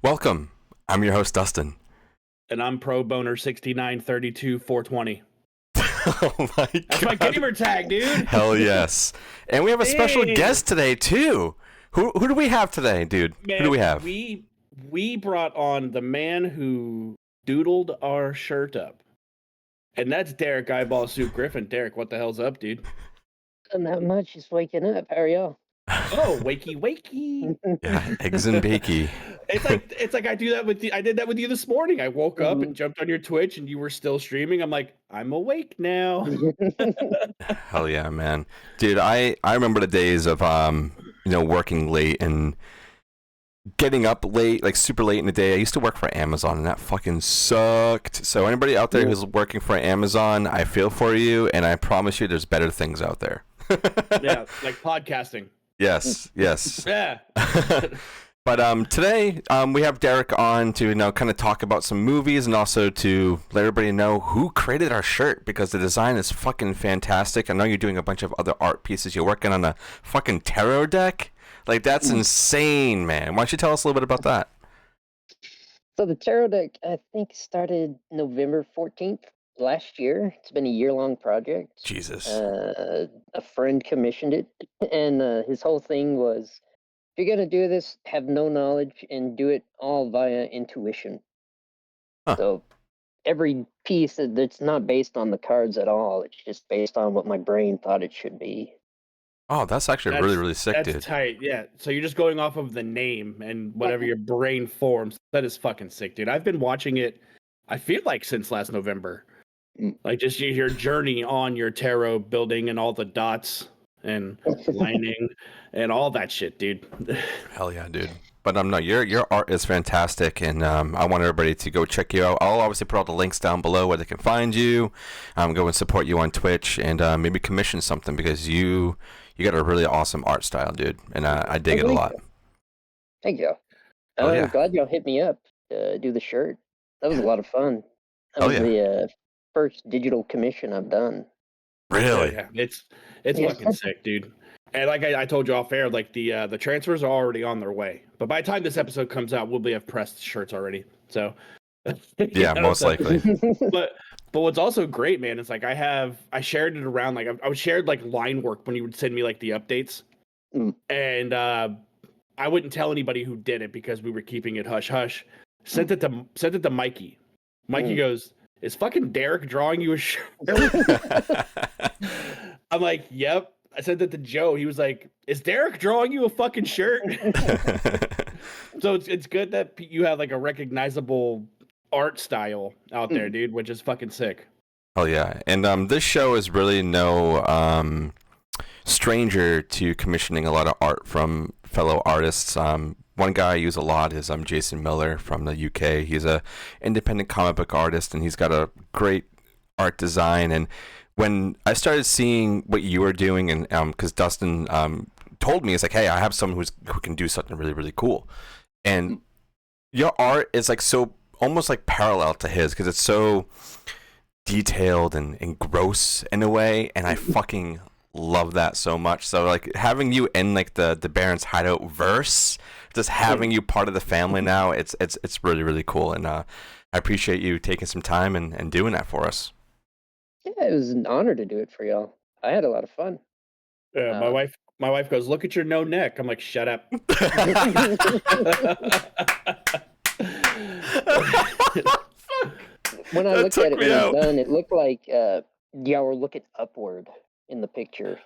Welcome. I'm your host, Dustin. And I'm Pro Boner 6932 420. Oh my God. That's my gamer tag, dude. Hell yes. And we have a special Dang. guest today, too. Who do we have today, dude? Man, who do we have? We brought on the man who doodled our shirt up. And that's Derek Eyeball Soup Griffin. Derek, what the hell's up, dude? Not much. Just waking up. How are y'all? Oh, wakey. Yeah, eggs and bakey. It's like I do that with you. I did that with you this morning. I woke up and jumped on your Twitch and you were still streaming. I'm like, I'm awake now. Hell yeah, man. Dude, I remember the days of working late and getting up late, like super late in the day. I used to work for Amazon and that fucking sucked. So anybody out there who's working for Amazon, I feel for you, and I promise you there's better things out there. Yeah, like podcasting. Yes. Yeah. But today we have Derek on to kind of talk about some movies and also to let everybody know who created our shirt, because the design is fucking fantastic. I know you're doing a bunch of other art pieces. You're working on a fucking tarot deck. Like, that's insane, man. Why don't you tell us a little bit about that? So the tarot deck, I think, started November 14th last year. It's been a year-long project. Jesus. A friend commissioned it, and his whole thing was, if you're going to do this, have no knowledge and do it all via intuition. Huh. So every piece that's not based on the cards at all. It's just based on what my brain thought it should be. Oh, that's actually really, really sick, that's dude. That's tight, yeah. So you're just going off of the name and whatever your brain forms. That is fucking sick, dude. I've been watching it, I feel like, since last November. Like, just your journey on your tarot building and all the dots and lining and all that shit, dude. Hell yeah, dude. But no, your art is fantastic, and I want everybody to go check you out. I'll obviously put all the links down below where they can find you. Go and support you on Twitch, and maybe commission something, because you got a really awesome art style, dude, and I dig it a lot. Thank you. I'm glad y'all hit me up to do the shirt. That was a lot of fun. That was the first digital commission I've done. Really? Yeah. It's fucking sick, dude. And like I told you off air, like the transfers are already on their way. But by the time this episode comes out, we'll have pressed shirts already. So yeah, most likely. But what's also great, man, is like I shared it around, like I shared like line work when you would send me like the updates. And I wouldn't tell anybody who did it because we were keeping it hush hush. Sent it to Mikey. Mikey goes, "Is fucking Derek drawing you a shirt?" I'm like, "Yep." I sent it to Joe. He was like, "Is Derek drawing you a fucking shirt?" So it's good that you have like a recognizable art style out there, dude, which is fucking sick. Oh yeah, and this show is really no stranger to commissioning a lot of art from fellow artists. One guy I use a lot is Jason Miller from the UK. He's a independent comic book artist, and he's got a great art design. And when I started seeing what you were doing, and because Dustin told me, it's like, hey, I have someone who can do something really, really cool. And your art is like so almost like parallel to his, because it's so detailed and gross in a way, and I fucking love that so much. So like having you in like the Baron's Hideout verse, just having you part of the family now, it's really, really cool. And I appreciate you taking some time and doing that for us. Yeah, it was an honor to do it for y'all. I had a lot of fun. Yeah, my wife goes, "Look at your no neck." I'm like, "Shut up." When I looked at it when it was done, it looked like y'all were looking upward in the picture.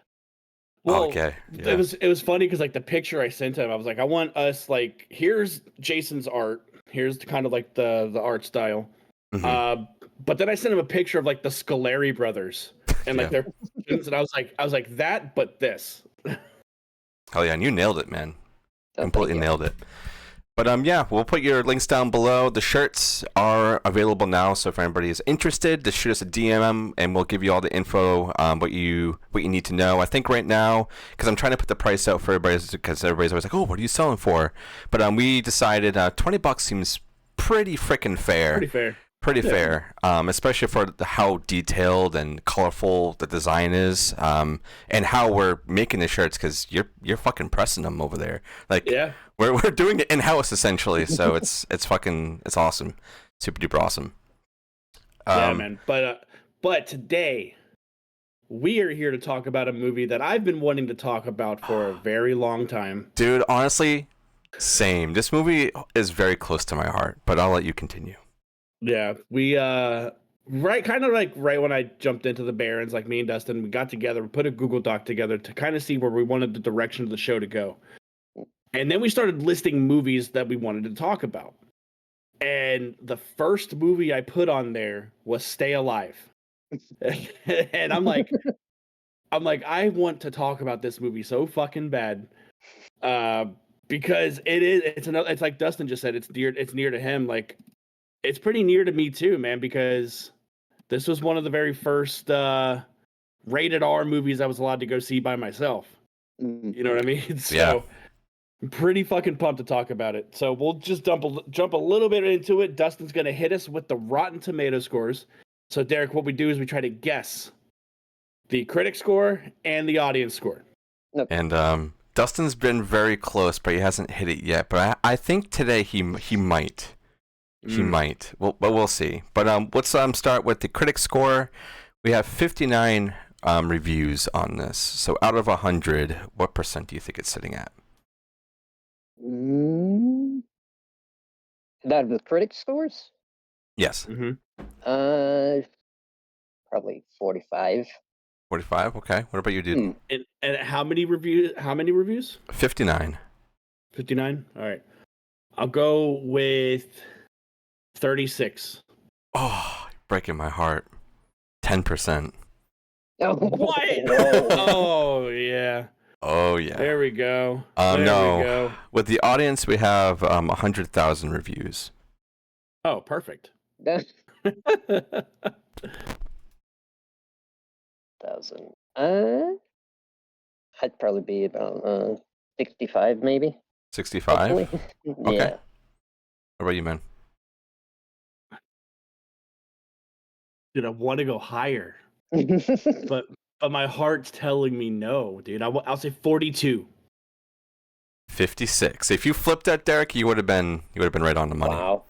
Well, okay. Yeah. It was funny because like the picture I sent him, I was like, I want us, like, here's Jason's art. Here's kind of like the art style. But then I sent him a picture of like the Scolari brothers and like their and I was like that, but this. Hell yeah, and you nailed it, man. Completely nailed it. But yeah, we'll put your links down below. The shirts are available now, so if anybody is interested, just shoot us a DM and we'll give you all the info, what you need to know. I think right now, because I'm trying to put the price out for everybody, because everybody's always like, "Oh, what are you selling for?" But we decided $20 seems pretty freaking fair. Pretty fair, especially for how detailed and colorful the design is, and how we're making the shirts, because you're fucking pressing them over there. Like, We're doing it in house essentially, so it's awesome, super duper awesome. Yeah, man. But today we are here to talk about a movie that I've been wanting to talk about for a very long time. Dude, honestly, same. This movie is very close to my heart, but I'll let you continue. Yeah, we right when I jumped into the Barrens, like me and Dustin, we got together, we put a Google Doc together to kind of see where we wanted the direction of the show to go. And then we started listing movies that we wanted to talk about. And the first movie I put on there was Stay Alive. And I'm like, I want to talk about this movie so fucking bad. Because it's like Dustin just said, it's near to him. Like, it's pretty near to me too, man, because this was one of the very first rated R movies I was allowed to go see by myself. You know what I mean? So yeah. I'm pretty fucking pumped to talk about it. So we'll just jump a little bit into it. Dustin's going to hit us with the Rotten Tomato scores. So Derek, what we do is we try to guess the critic score and the audience score. And Dustin's been very close, but he hasn't hit it yet. But I think today he might. He might. Well, but we'll see. But let's start with the critic score. We have 59 reviews on this. So out of 100, what percent do you think it's sitting at? That the critic scores? Yes. Probably 45. 45. Okay. What about you, dude? And how many reviews? 59. 59. All right. I'll go with 36. Oh, breaking my heart. 10%. What? Oh yeah. Oh yeah. There we go. We go. With the audience, we have 100,000 reviews. Oh, perfect. 1,000. I'd probably be about 65, maybe. 65. Okay. Yeah. What about you, man? Dude, I want to go higher, but my heart's telling me no, dude. I'll say 42. 56. If you flipped that, Derek, you would have been right on the money. Wow.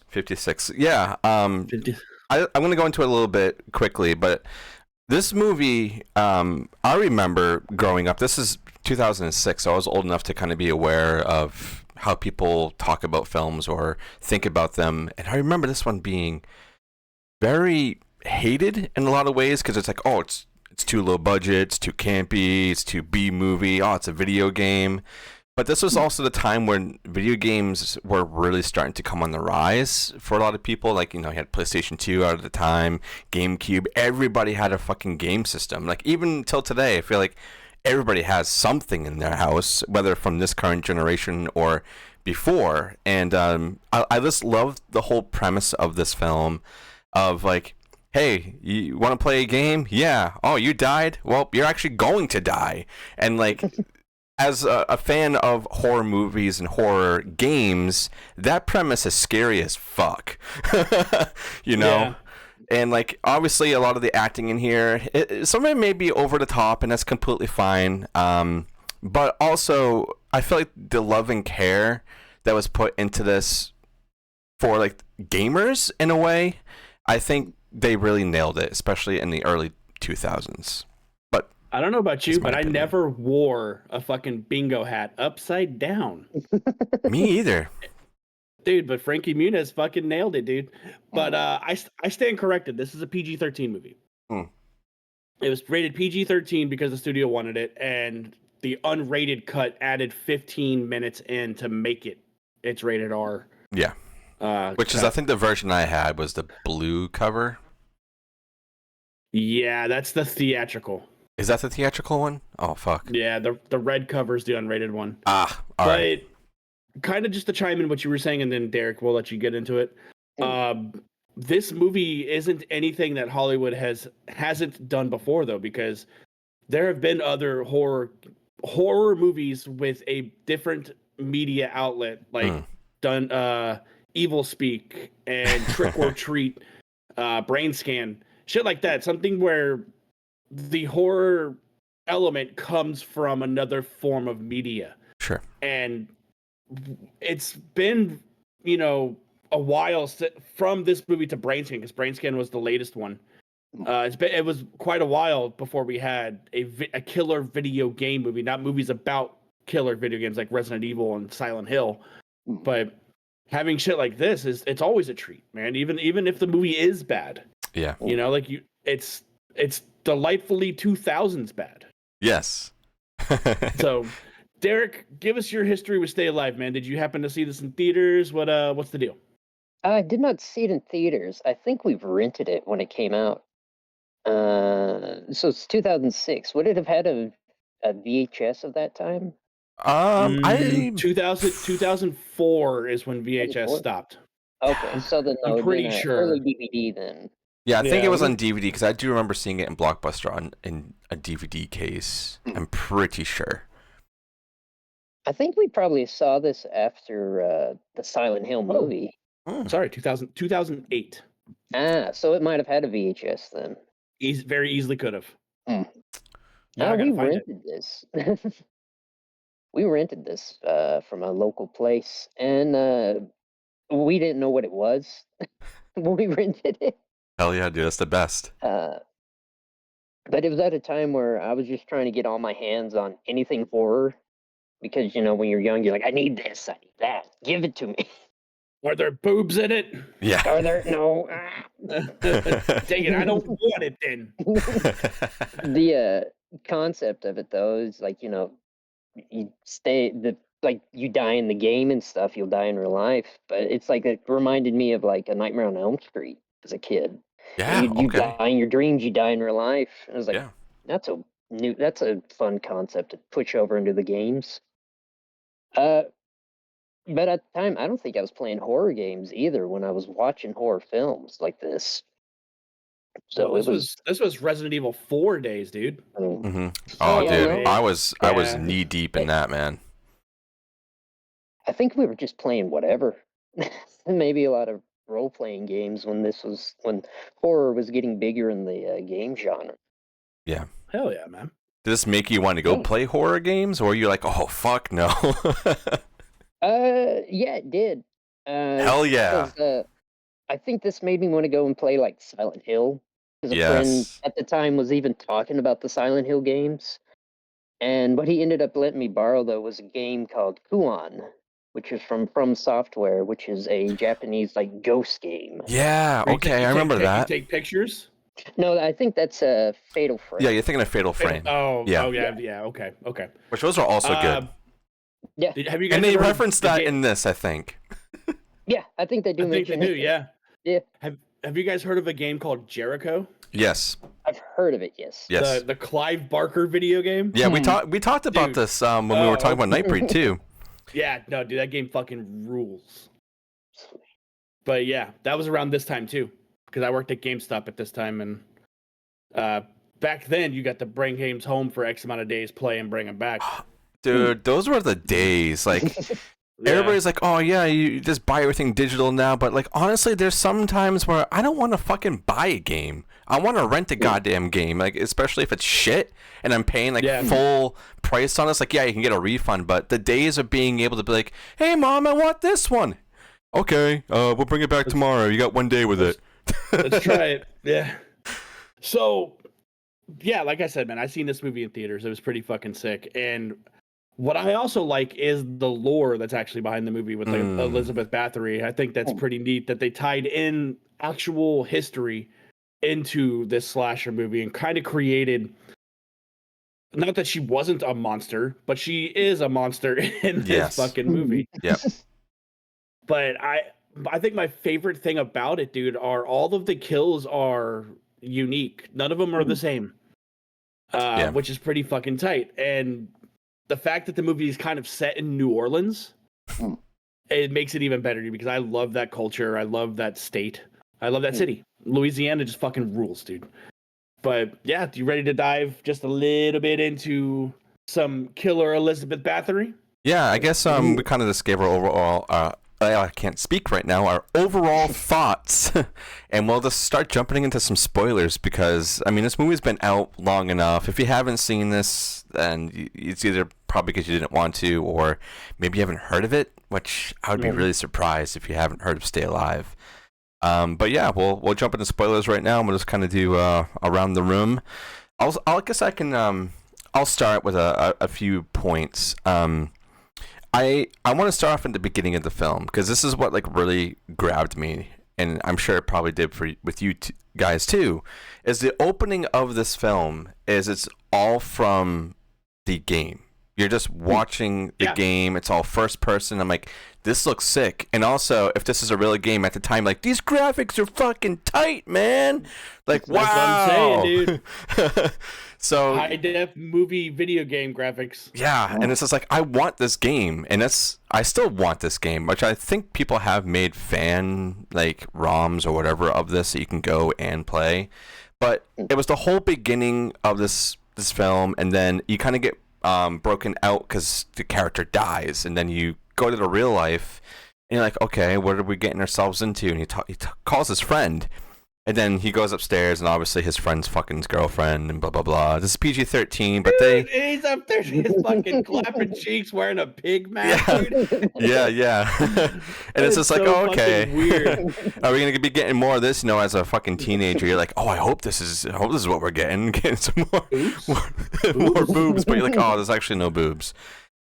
56. Yeah. I'm going to go into it a little bit quickly, but this movie, I remember growing up. This is 2006, so I was old enough to kind of be aware of how people talk about films or think about them, and I remember this one being very hated in a lot of ways because it's like, oh, it's too low budget, it's too campy, it's too B movie, oh, it's a video game. But this was also the time when video games were really starting to come on the rise for a lot of people. Like, you know, you had PlayStation 2 out at the time, GameCube. Everybody had a fucking game system. Like, even till today, I feel like everybody has something in their house, whether from this current generation or before. And I just love the whole premise of this film of like, hey, you want to play a game? Yeah. Oh, you died? Well, you're actually going to die. And like, as a fan of horror movies and horror games, that premise is scary as fuck. You know? Yeah. And like, obviously a lot of the acting in here, some of it may be over the top, and that's completely fine. But also, I feel like the love and care that was put into this for like gamers in a way, I think they really nailed it, especially in the early 2000s. But I don't know about you, but I never wore a fucking bingo hat upside down. Me either. Dude, but Frankie Muniz fucking nailed it, dude. But I stand corrected. This is a PG-13 movie. It was rated PG-13 because the studio wanted it, and the unrated cut added 15 minutes in to make it's rated R. Yeah. Which is, I think the version I had was the blue cover. Yeah, that's the theatrical. Is that the theatrical one? Oh, fuck. Yeah, the red cover is the unrated one. All right. Kind of just to chime in what you were saying, and then Derek, we'll let you get into it. This movie isn't anything that Hollywood hasn't done before, though, because there have been other horror movies with a different media outlet, like done Evil Speak and Trick or Treat, Brain Scan, shit like that. Something where the horror element comes from another form of media. Sure. And it's been, you know, a while from this movie to Brainscan, because Brainscan was the latest one. It was quite a while before we had a killer video game movie, not movies about killer video games like Resident Evil and Silent Hill, but having shit like this it's always a treat, man. Even if the movie is bad, yeah, you know, like it's delightfully 2000s bad. Yes. So, Derek, give us your history with Stay Alive, man. Did you happen to see this in theaters? What's the deal? I did not see it in theaters. I think we've rented it when it came out. So it's 2006. Would it have had a VHS of that time? 2004 is when VHS stopped. Okay, so then I'm pretty sure early DVD then. Yeah, I think it was on DVD because I do remember seeing it in Blockbuster in a DVD case. I'm pretty sure. I think we probably saw this after the Silent Hill movie. Sorry, 2008. So it might have had a VHS then. Very easily could have. No, we rented this. We rented this from a local place, and we didn't know what it was when we rented it. Hell yeah, dude, that's the best. But it was at a time where I was just trying to get all my hands on anything horror, because, you know, when you're young, you're like, I need this, I need that, give it to me. Are there boobs in it? Yeah. Are there? No. Dang it, I don't want it then. The concept of it, though, is like, you know, you you die in the game and stuff, you'll die in real life. But it's like, it reminded me of like A Nightmare on Elm Street as a kid. Yeah, you die in your dreams, you die in real life. And I was like, yeah. that's a fun concept to push over into the games. But at the time, I don't think I was playing horror games either when I was watching horror films like this. So this was Resident Evil 4 days, dude. Mm-hmm. Oh, yeah, dude, I was knee deep in that, man. I think we were just playing whatever. Maybe a lot of role playing games when horror was getting bigger in the game genre. Yeah. Hell yeah, man. Did this make you want to go play horror games, or are you like, oh fuck no? Yeah, it did. Hell yeah. I think this made me want to go and play like Silent Hill, because a friend at the time was even talking about the Silent Hill games. And what he ended up letting me borrow, though, was a game called Kuon, which is from Software, which is a Japanese like ghost game. Yeah, okay, I remember that. You take pictures? No, I think that's a Fatal Frame. Yeah, you're thinking of Fatal Frame. Yeah, okay. Which those are also good. Yeah. Have you guys and they referenced that in this, I think. Yeah, I think they do. Yeah. Yeah. Have you guys heard of a game called Jericho? Yes. I've heard of it, yes. Yes. The Clive Barker video game? Yeah, we talked about this when we were talking about Nightbreed too. Yeah, no, dude, that game fucking rules. But yeah, that was around this time too, because I worked at GameStop at this time, and back then you got to bring games home for X amount of days, play and bring them back. Dude, those were the days. Like, everybody's like, oh yeah, you just buy everything digital now. But like, honestly, there's some times where I don't want to fucking buy a game. I want to rent a goddamn game, like, especially if it's shit and I'm paying like full price on this. Like, yeah, you can get a refund, but the days of being able to be like, hey mom, I want this one. Okay, we'll bring it back tomorrow. You got 1 day with it. Let's try it. Yeah. So, yeah, like I said, man, I seen this movie in theaters. It was pretty fucking sick. And what I also like is the lore that's actually behind the movie with Elizabeth Bathory. I think that's pretty neat that they tied in actual history into this slasher movie and kind of created, not that she wasn't a monster, but she is a monster in this fucking movie. Yeah. But I think my favorite thing about it, dude, are all of the kills are unique. None of them are the same, which is pretty fucking tight. And the fact that the movie is kind of set in New Orleans, it makes it even better because I love that culture. I love that state. I love that city. Louisiana just fucking rules, dude. But yeah, you ready to dive just a little bit into some killer Elizabeth Bathory? Yeah, I guess we kind of just gave our overall. I can't speak right now. Our overall thoughts, and we'll just start jumping into some spoilers because I mean this movie's been out long enough. If you haven't seen this, then it's either probably because you didn't want to, or maybe you haven't heard of it, which I would be really surprised if you haven't heard of Stay Alive. But yeah, we'll jump into spoilers right now, and we'll just kind of do around the room. I guess I can. I'll start with a few points. I want to start off at the beginning of the film because this is what like really grabbed me, and I'm sure it probably did with you guys too. Is the opening of this film is it's all from the game. You're just watching the game. It's all first person. I'm like, this looks sick. And also, if this is a real game at the time, like, these graphics are fucking tight, man. Like, wow. That's what I'm saying, dude. So high def movie video game graphics. Yeah, and it's just like, I want this game, and I still want this game, which I think people have made fan like ROMs or whatever of this that you can go and play. But it was the whole beginning of this film, and then you kind of get broken out because the character dies, and then you go to the real life, and you're like, okay, what are we getting ourselves into? And he calls his friend. And then he goes upstairs, and obviously his friend's fucking his girlfriend, and blah, blah, blah. This is PG-13, but dude, he's up there, he's fucking clapping cheeks, wearing a pig mask, dude. Yeah. And it's just like, so oh, okay. Weird. Are we going to be getting more of this, as a fucking teenager? You're like, oh, I hope this is what we're getting. Getting some more boobs. But you're like, oh, there's actually no boobs.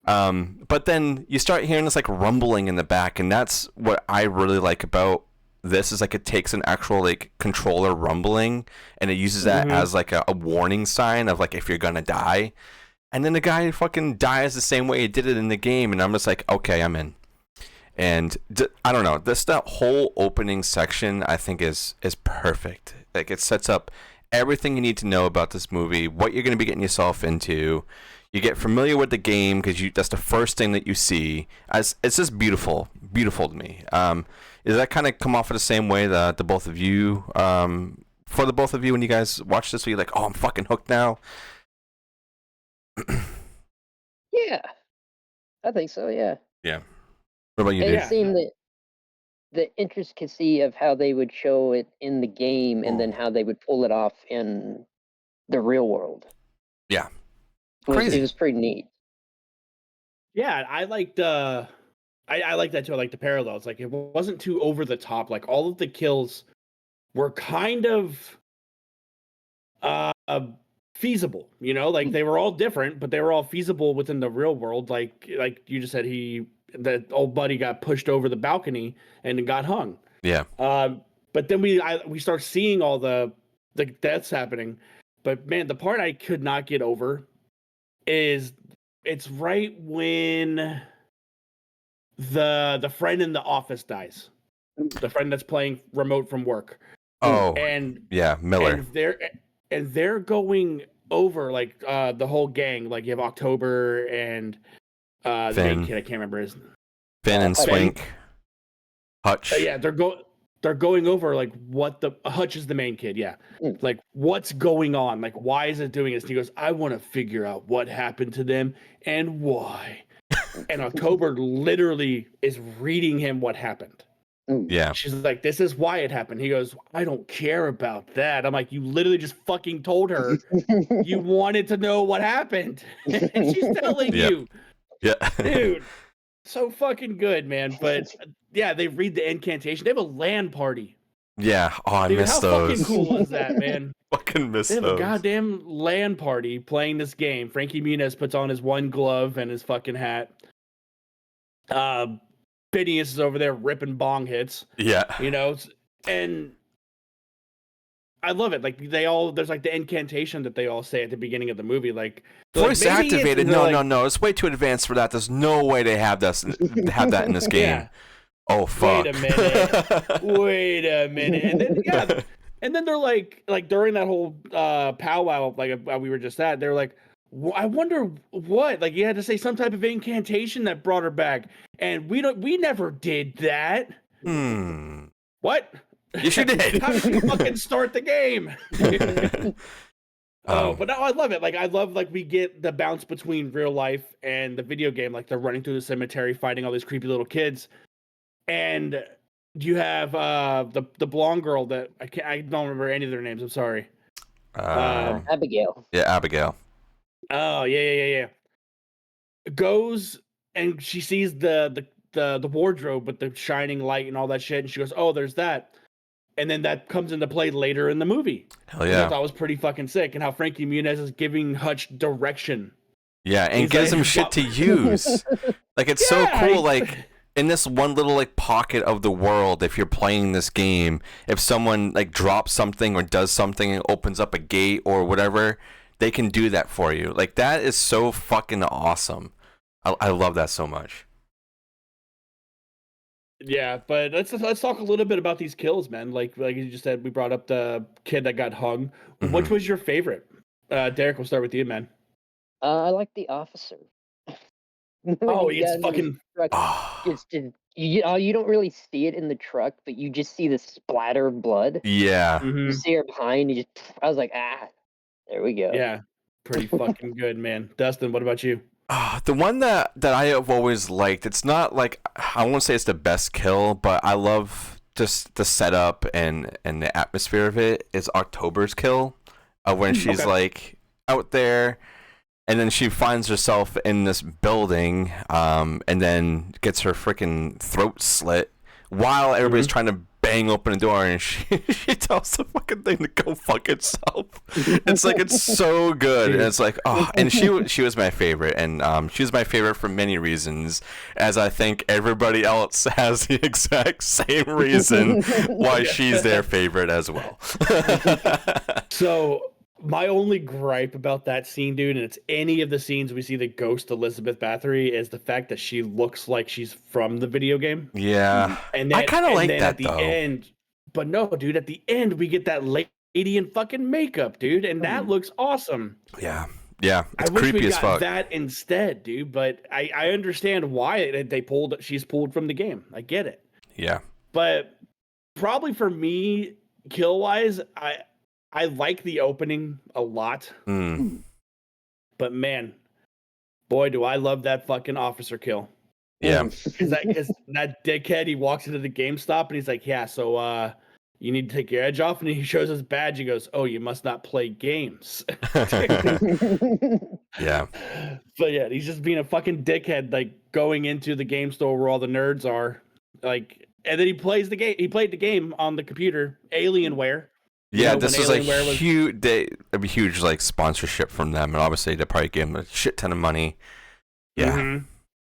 But then you start hearing this, like, rumbling in the back, and that's what I really like about this is like it takes an actual like controller rumbling and it uses that as like a warning sign of like if you're gonna die, and then the guy fucking dies the same way he did it in the game, and I'm just like, okay, I'm in. And I don't know, that whole opening section I think is perfect. Like it sets up everything you need to know about this movie, what you're gonna be getting yourself into. You get familiar with the game because that's the first thing that you see. It's just beautiful to me. Does that kind of come off of the same way that the both of you, for the both of you, when you guys watch this, you're like, oh, I'm fucking hooked now? Yeah, I think so. Yeah. Yeah. What about you? It seemed that the intricacy of how they would show it in the game and then how they would pull it off in the real world. Yeah. It was pretty neat. Yeah, I liked I like that too. I like the parallels. Like it wasn't too over the top. Like all of the kills were kind of feasible, like they were all different, but they were all feasible within the real world. Like you just said, that old buddy got pushed over the balcony and got hung. Yeah. But then we start seeing all the deaths happening. But man, the part I could not get over is it's right when the friend in the office dies. The friend that's playing remote from work. Oh, and yeah, Miller. And they're going over like the whole gang. Like you have October and the main kid. I can't remember his. Finn and Swink. Hutch. Yeah, they're going over like what Hutch is the main kid. Yeah, like what's going on? Like why is it doing this? And he goes, I want to figure out what happened to them and why. And October literally is reading him what happened. Yeah. She's like, this is why it happened. He goes, I don't care about that. I'm like, you literally just fucking told her you wanted to know what happened. And she's telling you. Yeah. Dude, so fucking good, man. But yeah, they read the incantation. They have a LAN party. Yeah. Oh, I miss those. How fucking cool is that, man? Fucking miss those. They have a goddamn LAN party playing this game. Frankie Muniz puts on his one glove and his fucking hat. Phineas is over there ripping bong hits. Yeah. And I love it. Like there's like the incantation that they all say at the beginning of the movie. Like voice activated. No. It's way too advanced for that. There's no way they have that in this game. Yeah. Oh fuck. Wait a minute. And then they're like during that whole powwow, like we were just at, they're like, I wonder what, like you had to say some type of incantation that brought her back, and we never did that. What? Yes, you did. How did you fucking start the game? But no, I love it. Like I love like we get the bounce between real life and the video game. Like they're running through the cemetery, fighting all these creepy little kids, and you have the blonde girl that I don't remember any of their names. I'm sorry. Abigail. Yeah, Abigail. Oh yeah. goes and she sees the wardrobe with the shining light and all that shit, and she goes, "Oh, there's that." And then that comes into play later in the movie. Hell yeah. Which I thought was pretty fucking sick, and how Frankie Muniz is giving Hutch direction. Yeah, and gives him shit to use. Like, it's so cool, like, in this one little, like, pocket of the world, if you're playing this game, if someone, like, drops something or does something and opens up a gate or whatever, they can do that for you. Like, that is so fucking awesome. I love that so much. Yeah, but let's talk a little bit about these kills, man. Like you just said, we brought up the kid that got hung. Mm-hmm. Which was your favorite? Derek, we'll start with you, man. I like the officer. Oh, it's fucking. You don't really see it in the truck, but you just see the splatter of blood. Yeah. You see her behind. I was like, there we go. Yeah, pretty fucking good, man. Dustin, what about you? The one that I have always liked, it's not like, I won't say it's the best kill, but I love just the setup and the atmosphere of it, is October's kill, when she's like out there and then she finds herself in this building, and then gets her freaking throat slit while everybody's trying to bang open the door, and she tells the fucking thing to go fuck itself. It's like, it's so good. And it's like, oh, and she was my favorite, and she was my favorite for many reasons, as I think everybody else has the exact same reason why she's their favorite as well. So my only gripe about that scene, dude, and it's any of the scenes we see the ghost Elizabeth Bathory, is the fact that she looks like she's from the video game. Yeah. And then, I kind of like that, at the though. end, but no, dude, at the end, we get that lady in fucking makeup, dude, and that looks awesome. Yeah. Yeah. It's I wish creepy we as got fuck. that instead, dude, but I understand why she's pulled from the game. I get it. Yeah. But probably for me, kill-wise, I like the opening a lot. But man, boy, do I love that fucking officer kill. Yeah. Because that dickhead, he walks into the GameStop and he's like, yeah, so you need to take your edge off. And he shows his badge. He goes, oh, you must not play games. Yeah. But yeah, he's just being a fucking dickhead, like going into the game store where all the nerds are. Like, and then he plays the game. He played the game on the computer, Alienware. Yeah, this was a huge like sponsorship from them, and obviously they probably gave him a shit ton of money. Yeah,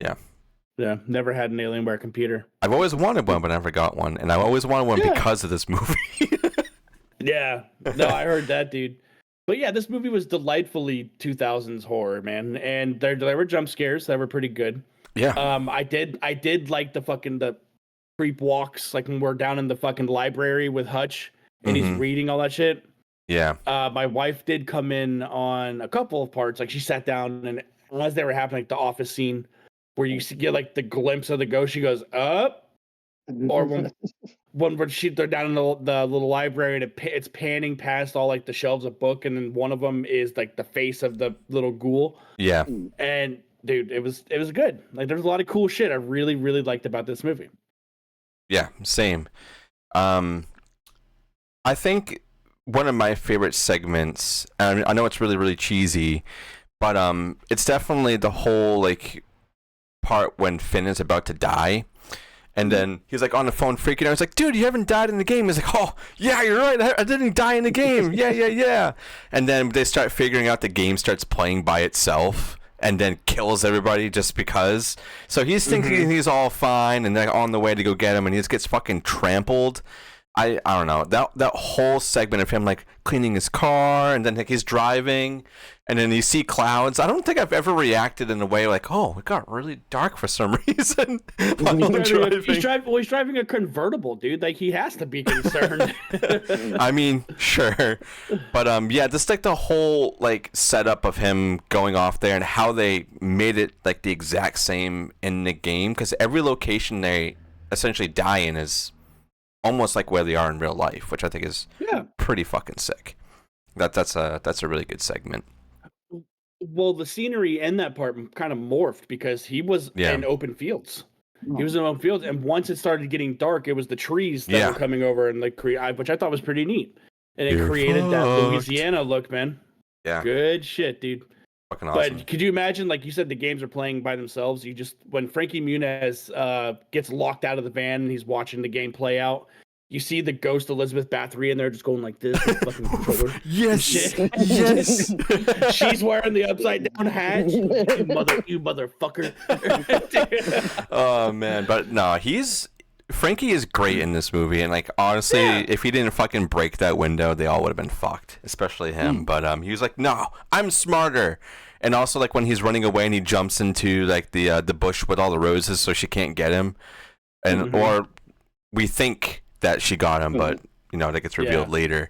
yeah. Never had an Alienware computer. I've always wanted one, but I never got one, and I always wanted one because of this movie. Yeah, no, I heard that, dude. But yeah, this movie was delightfully 2000s horror, man, and there were jump scares that were pretty good. Yeah. I did like the creep walks, like when we're down in the fucking library with Hutch. And he's reading all that shit. Yeah. My wife did come in on a couple of parts. Like, she sat down, and as they were happening, like the office scene where you get like the glimpse of the ghost, she goes, up. Or when they're down in the little library, and it's panning past all like the shelves of book, and then one of them is like the face of the little ghoul. Yeah. And dude, it was good. Like, there's a lot of cool shit I really, really liked about this movie. Yeah, same. I think one of my favorite segments, and I know it's really, really cheesy, but it's definitely the whole like part when Finn is about to die, and then he's like on the phone freaking out. He's like, "Dude, you haven't died in the game." He's like, "Oh, yeah, you're right. I didn't die in the game. Yeah." And then they start figuring out the game starts playing by itself, and then kills everybody just because. So he's thinking he's all fine, and they're on the way to go get him, and he just gets fucking trampled. I don't know, that whole segment of him like cleaning his car, and then like he's driving, and then you see clouds. I don't think I've ever reacted in a way like, oh, it got really dark for some reason. He's driving a convertible, dude. Like, he has to be concerned. I mean, sure, but yeah, just like the whole like setup of him going off there and how they made it like the exact same in the game, because every location they essentially die in is almost like where they are in real life, which I think is pretty fucking sick. That's a really good segment. Well, the scenery in that part kind of morphed because he was in open fields. He was in open fields, and once it started getting dark, it was the trees that were coming over and like which I thought was pretty neat, and it created that Louisiana look, man. Yeah, good shit, dude. Fucking awesome. But could you imagine, like you said, the games are playing by themselves. You just when Frankie Muniz gets locked out of the van and he's watching the game play out, you see the ghost Elizabeth Bathory in there just going like this with fucking controller. Yes, yes. She's wearing the upside down hat. You motherfucker. Oh man, but no, Frankie is great in this movie, and like honestly, if he didn't fucking break that window, they all would have been fucked, especially him. But he was like, "No, I'm smarter." And also, like when he's running away and he jumps into like the bush with all the roses, so she can't get him, and or we think that she got him, but you know that gets revealed later.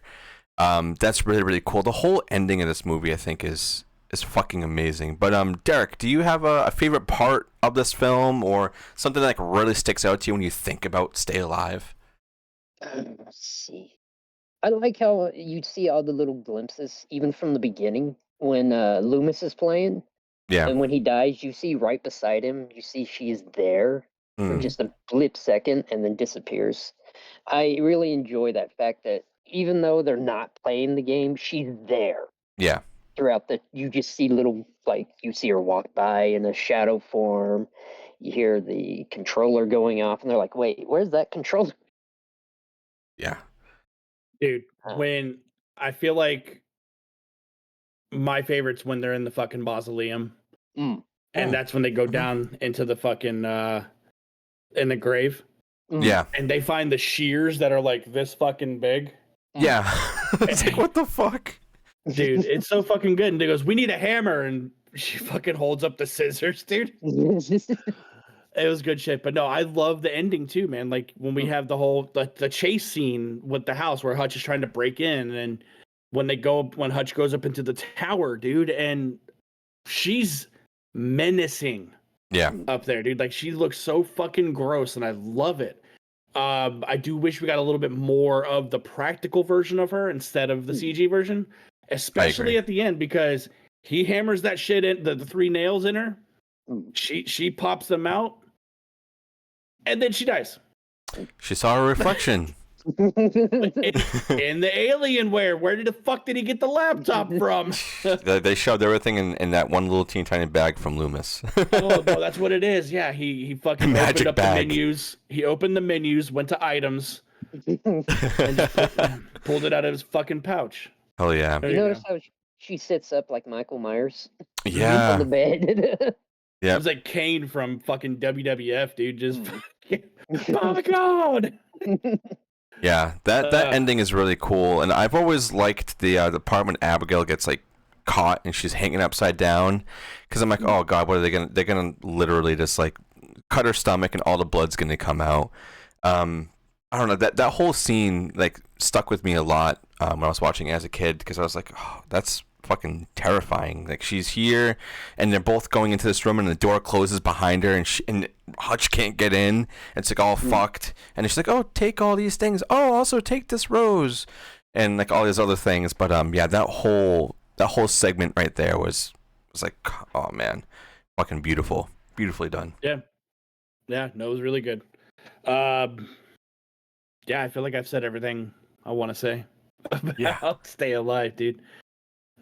That's really really cool. The whole ending of this movie, I think, is fucking amazing. But Derek, do you have a favorite part of this film, or something that like really sticks out to you when you think about Stay Alive? Let's see. I like how you see all the little glimpses, even from the beginning when Loomis is playing. Yeah. And when he dies, you see right beside him, you see she's there for just a blip second and then disappears. I really enjoy that fact that even though they're not playing the game, she's there. Yeah. Throughout you just see little, like, you see her walk by in a shadow form. You hear the controller going off, and they're like, wait, where's that controller? Yeah. Dude, when I feel like my favorite's when they're in the fucking mausoleum. And that's when they go down into the fucking, in the grave. Yeah. And they find the shears that are like this fucking big. Yeah. It's like, what the fuck? Dude, it's so fucking good. And he goes, we need a hammer. And she fucking holds up the scissors, dude. It was good shit. But no, I love the ending too, man. Like when we have the chase scene with the house where Hutch is trying to break in. And when Hutch goes up into the tower, dude, and she's menacing. Yeah. Up there, dude. Like she looks so fucking gross and I love it. I do wish we got a little bit more of the practical version of her instead of the CG version. Especially at the end, because he hammers that shit in the 3 nails in her. She pops them out, and then she dies. She saw a reflection. in the Alienware. Where the fuck did he get the laptop from? They shoved everything in that one little teeny tiny bag from Loomis. Oh no, that's what it is. Yeah, he fucking Magic opened up bag. the menus. He opened the menus, went to items, and just pulled it out of his fucking pouch. Oh yeah. You notice how she sits up like Michael Myers? Yeah. On the bed. Yeah. It was like Kane from fucking WWF, dude. Just oh my god. Yeah, that ending is really cool, and I've always liked the part when Abigail gets like caught and she's hanging upside down, because I'm like, oh god, what are they gonna? They're gonna literally just like cut her stomach and all the blood's gonna come out. I don't know, that whole scene like stuck with me a lot when I was watching it as a kid, because I was like, oh, that's fucking terrifying. Like she's here and they're both going into this room and the door closes behind her and Hutch can't get in. It's like all fucked, and she's like, oh, take all these things, oh, also take this rose, and like all these other things. But yeah, that whole segment right there was like, oh man, fucking beautifully done. Yeah, no, it was really good. Yeah, I feel like I've said everything I want to say about Stay Alive, dude.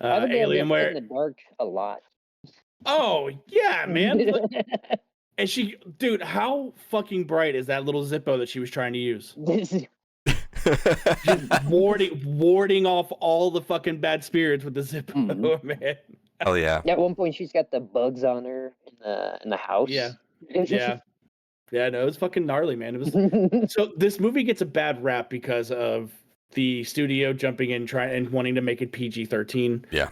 Alienware in the dark a lot. Oh yeah, man. And she, dude, how fucking bright is that little Zippo that she was trying to use? Just warding off all the fucking bad spirits with the Zippo, man. Oh yeah. At one point, she's got the bugs on her in the house. Yeah. No, it was fucking gnarly, man. It was. So this movie gets a bad rap because of the studio jumping in and wanting to make it PG-13. Yeah.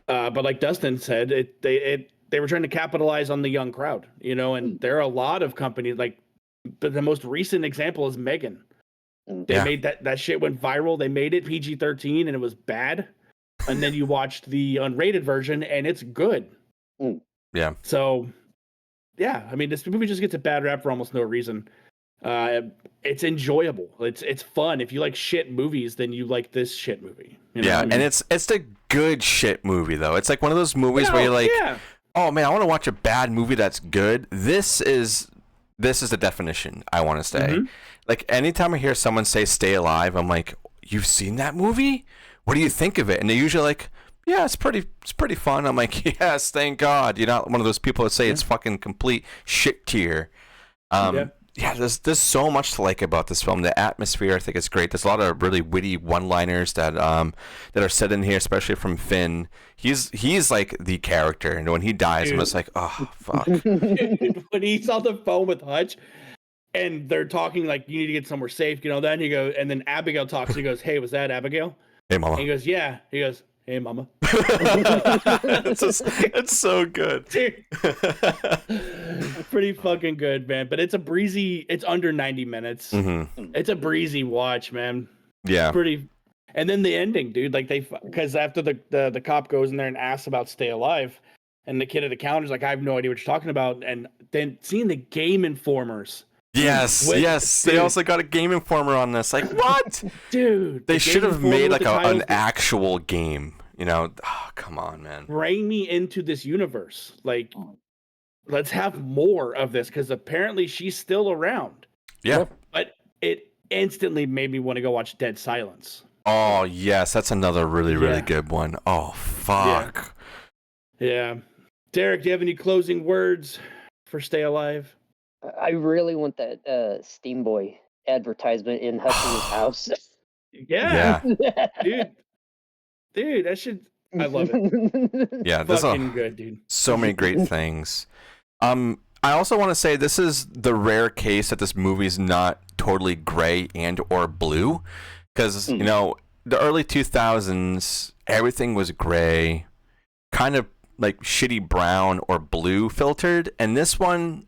But like Dustin said, they were trying to capitalize on the young crowd, you know, and there are a lot of companies but the most recent example is Megan. They made that shit went viral. They made it PG-13 and it was bad. And then you watched the unrated version and it's good. Yeah. So, yeah, I mean, this movie just gets a bad rap for almost no reason. It's enjoyable. It's fun. If you like shit movies, then you like this shit movie. You know yeah, what I mean? and it's the good shit movie though. It's like one of those movies where you're like, oh man, I want to watch a bad movie that's good. This is the definition, I want to say. Mm-hmm. Like anytime I hear someone say Stay Alive, I'm like, you've seen that movie? What do you think of it? And they're usually like, yeah, it's pretty fun. I'm like, yes, thank God. You're not one of those people that say it's fucking complete shit tier. Yeah, there's so much to like about this film. The atmosphere, I think, is great. There's a lot of really witty one-liners that are said in here, especially from Finn. He's like the character, and when he dies, dude, I'm just like, oh fuck. When he's on the phone with Hutch, and they're talking like, you need to get somewhere safe, then he goes, and then Abigail talks. He goes, "Hey, was that Abigail?" Hey, mama. And he goes, "Yeah." He goes, "Hey, mama." It's so good. Dude. Pretty fucking good, man. But it's under 90 minutes. Mm-hmm. It's a breezy watch, man. Yeah. Pretty. And then the ending, dude, like because after the cop goes in there and asks about Stay Alive, and the kid at the counter's like, "I have no idea what you're talking about." And then seeing the Game Informers. Yes, yes. Dude. They also got a Game Informer on this. Like, what? Dude. They should have made like an actual game. Oh, come on, man. Bring me into this universe. Like, let's have more of this, because apparently she's still around. Yeah. But it instantly made me want to go watch Dead Silence. Oh, yes. That's another really good one. Oh, fuck. Yeah. Derek, do you have any closing words for Stay Alive? I really want that Steam Boy advertisement in Hutchins' house. Yeah. Dude, that should. I love it. Yeah, this fucking good, dude. So many great things. I also want to say this is the rare case that this movie's not totally gray and or blue, because the early 2000s everything was gray, kind of like shitty brown or blue filtered, and this one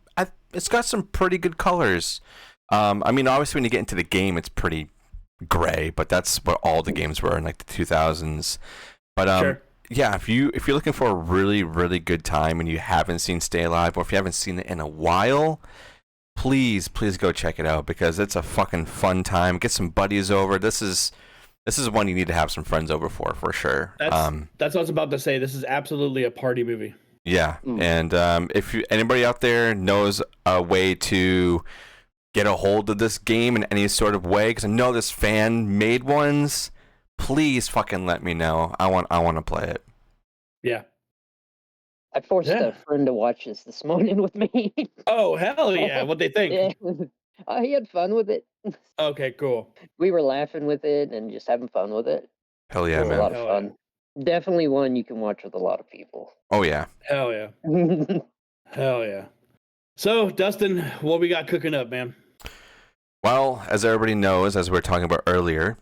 it's got some pretty good colors. I mean, obviously when you get into the game it's pretty gray, but that's what all the games were in like the 2000s. But sure. Yeah, if you're looking for a really, really good time and you haven't seen Stay Alive, or if you haven't seen it in a while, please go check it out, because it's a fucking fun time. Get some buddies over. This is one you need to have some friends over for sure. That's what I was about to say. This is absolutely a party movie. Yeah, and if anybody out there knows a way to get a hold of this game in any sort of way, because I know this fan made ones, please fucking let me know. I want to play it. Yeah. I forced a friend to watch this morning with me. Oh, hell yeah. What'd they think? Yeah. He had fun with it. Okay, cool. We were laughing with it and just having fun with it. Hell yeah, man. A lot of fun. Yeah. Definitely one you can watch with a lot of people. Oh, yeah. Hell yeah. Hell yeah. So, Dustin, what we got cooking up, man? Well, as everybody knows, as we were talking about earlier,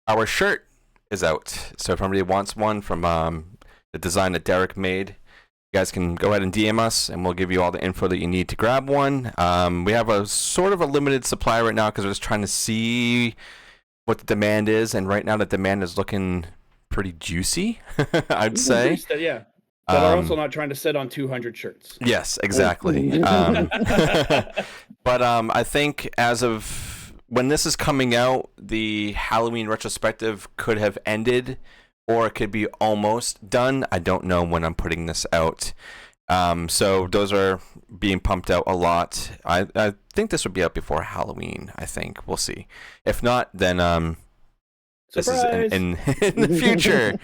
our shirt is out. So if anybody wants one from the design that Derek made, you guys can go ahead and DM us, and we'll give you all the info that you need to grab one. We have a sort of a limited supply right now, because we're just trying to see what the demand is, and right now the demand is looking pretty juicy, I'd say. Yeah. But we're also not trying to sit on 200 shirts. Yes, exactly. But I think as of when this is coming out, the Halloween retrospective could have ended, or it could be almost done. I don't know when I'm putting this out. So those are being pumped out a lot. I think this would be out before Halloween, I think. We'll see. If not, then this is in the future.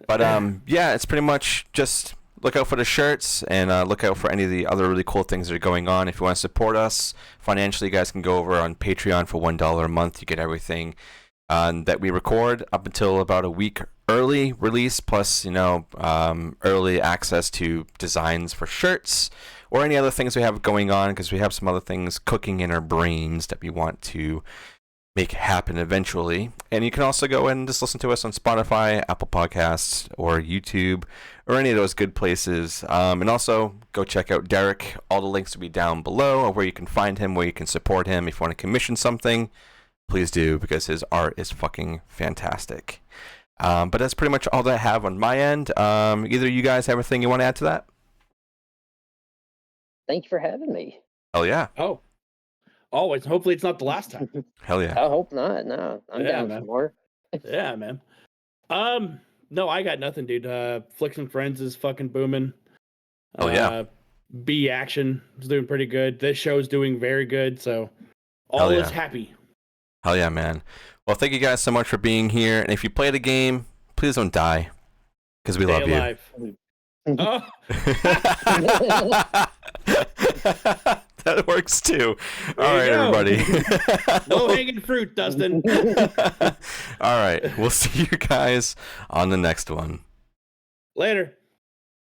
But yeah, it's pretty much just look out for the shirts, and look out for any of the other really cool things that are going on. If you want to support us financially, you guys can go over on Patreon for $1 a month. You get everything that we record up until about a week early release, plus early access to designs for shirts or any other things we have going on, because we have some other things cooking in our brains that we want to make happen eventually. And you can also go and just listen to us on Spotify, Apple Podcasts, or YouTube, or any of those good places. And also go check out Derek. All the links will be down below of where you can find him, where you can support him. If you want to commission something, please do, because his art is fucking fantastic. But that's pretty much all that I have on my end. Either you guys have anything you want to add to that? Thank you for having me. Hell yeah. Oh, always. Hopefully it's not the last time. Hell yeah. I hope not. No, I'm down for more. Yeah, man. No, I got nothing, dude. Flicks and Friends is fucking booming. Oh yeah. B Action is doing pretty good. This show's doing very good. So all is happy. Hell yeah, man. Well, thank you guys so much for being here. And if you play the game, please don't die. Because we Stay love alive. Oh. That works too. There All right, you go. everybody. Low-hanging fruit, Dustin. All right. We'll see you guys on the next one. Later.